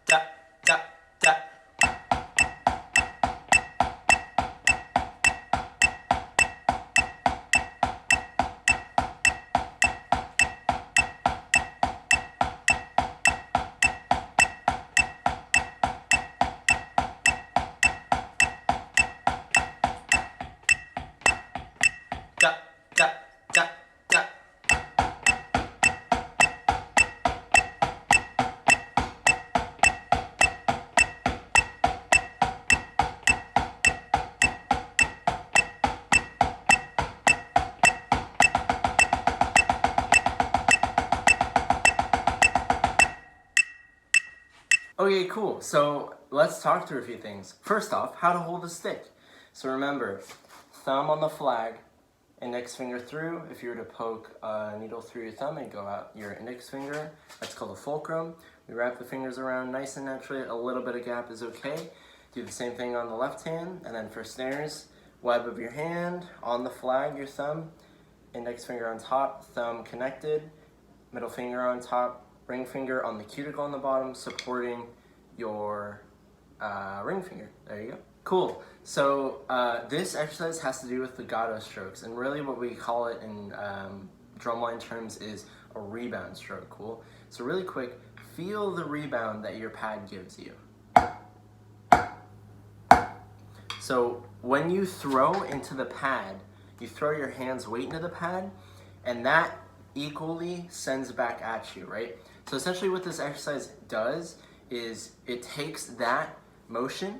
da, da, da. Da, da, da, da. Okay, cool. So let's talk through a few things. First off, how to hold the stick. So remember, thumb on the flag, index finger through. If you were to poke a needle through your thumb and go out your index finger, that's called a fulcrum. We wrap the fingers around nice and naturally. A little bit of gap is okay. Do the same thing on the left hand. And then for snares, web of your hand, on the flag, your thumb, index finger on top, thumb connected, middle finger on top, ring finger on the cuticle on the bottom, supporting your ring finger. There you go. Cool. So this exercise has to do with legato strokes, and really what we call it in drumline terms is a rebound stroke. Cool. So really quick, feel the rebound that your pad gives you. So when you throw into the pad, you throw your hand's weight into the pad, and that equally sends back at you, right? So essentially what this exercise does is it takes that motion,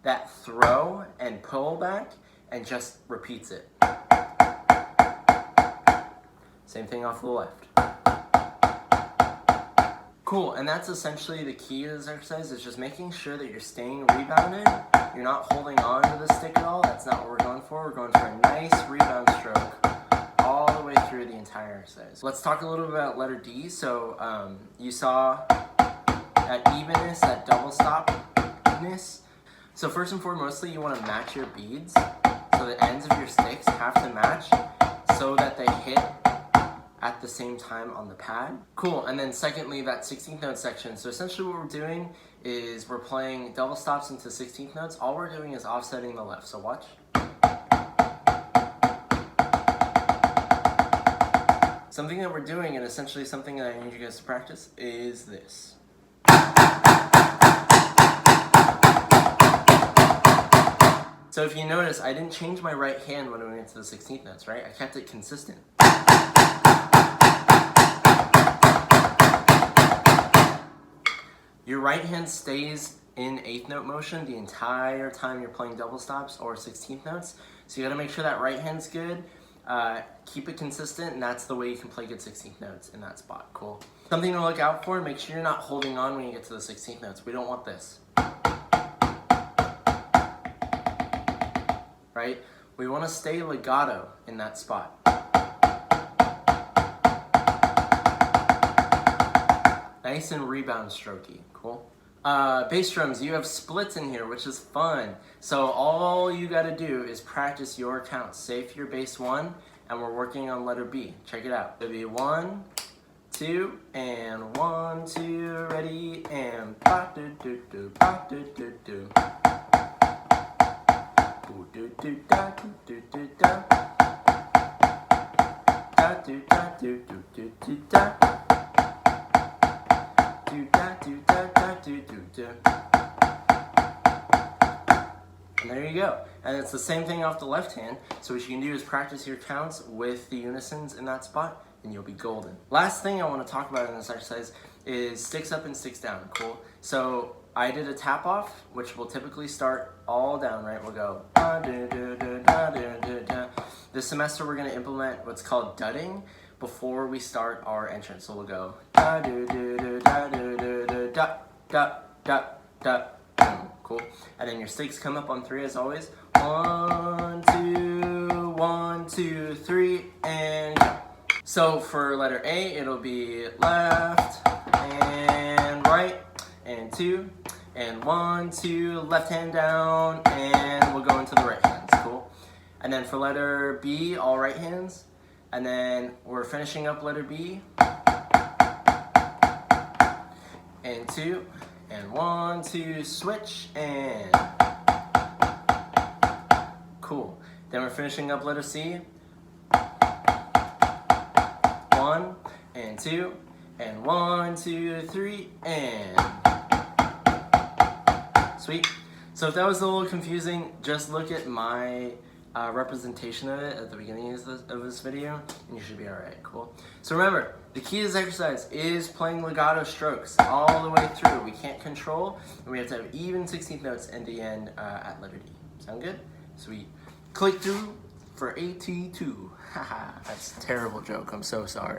that throw and pull back, and just repeats it. Same thing off the left. Cool, and that's essentially the key to this exercise, is just making sure that you're staying rebounded. You're not holding on to the stick at all. That's not what we're going for. We're going for a nice rebound stroke all the way through the entire exercise. Let's talk a little bit about letter D. So you saw that evenness, that double stopness. So first and foremostly, you want to match your beads. So the ends of your sticks have to match so that they hit at the same time on the pad. Cool, and then secondly, that 16th note section. So essentially what we're doing is we're playing double stops into 16th notes. All we're doing is offsetting the left, so watch. Something that we're doing, and essentially something that I need you guys to practice, is this. So if you notice, I didn't change my right hand when we went to the 16th notes, right? I kept it consistent. Your right hand stays in 8th note motion the entire time you're playing double stops or 16th notes. So you gotta make sure that right hand's good. Keep it consistent, and that's the way you can play good 16th notes in that spot. Cool. Something to look out for, make sure you're not holding on when you get to the 16th notes. We don't want this. Right? We want to stay legato in that spot. Nice and rebound strokey. Cool. Bass drums, you have splits in here, which is fun. So all you got to do is practice your counts. Say if you're bass 1 and we're working on letter B. Check it out. It'll be 1, 2, and 1, 2, ready, and ba do do do ba do do do. Do do da do do do da. Da do da do do do do da. Do da do da da do do do. And there you go. And it's the same thing off the left hand. So what you can do is practice your counts with the unisons in that spot, and you'll be golden. Last thing I want to talk about in this exercise is sticks up and sticks down. Cool. So I did a tap off, which will typically start all down, right? We'll go da, da, da, da, da, da, da, da. This semester we're going to implement what's called dudding before we start our entrance. So we'll go da, da, da, da, da, da, da, da, da, da, da, boom. Cool. And then your sticks come up on 3 as always. 1, 2, 1, 2, 3, and go. So for letter A, it'll be left and right, and 2, and 1, 2, left hand down, and we'll go into the right hands. Cool. And then for letter B, all right hands. And then we're finishing up letter B. and 2, and 1, 2, switch, and cool. Then we're finishing up letter C. 1, and 2, and 1, 2, 3, and sweet. So if that was a little confusing, just look at my representation of it at the beginning of this video, and you should be alright, cool? So remember, the key to this exercise is playing legato strokes all the way through. We can't control, and we have to have even 16th notes in the end at letter D. Sound good? Sweet. Click through for AT2. Haha, that's a terrible joke, I'm so sorry.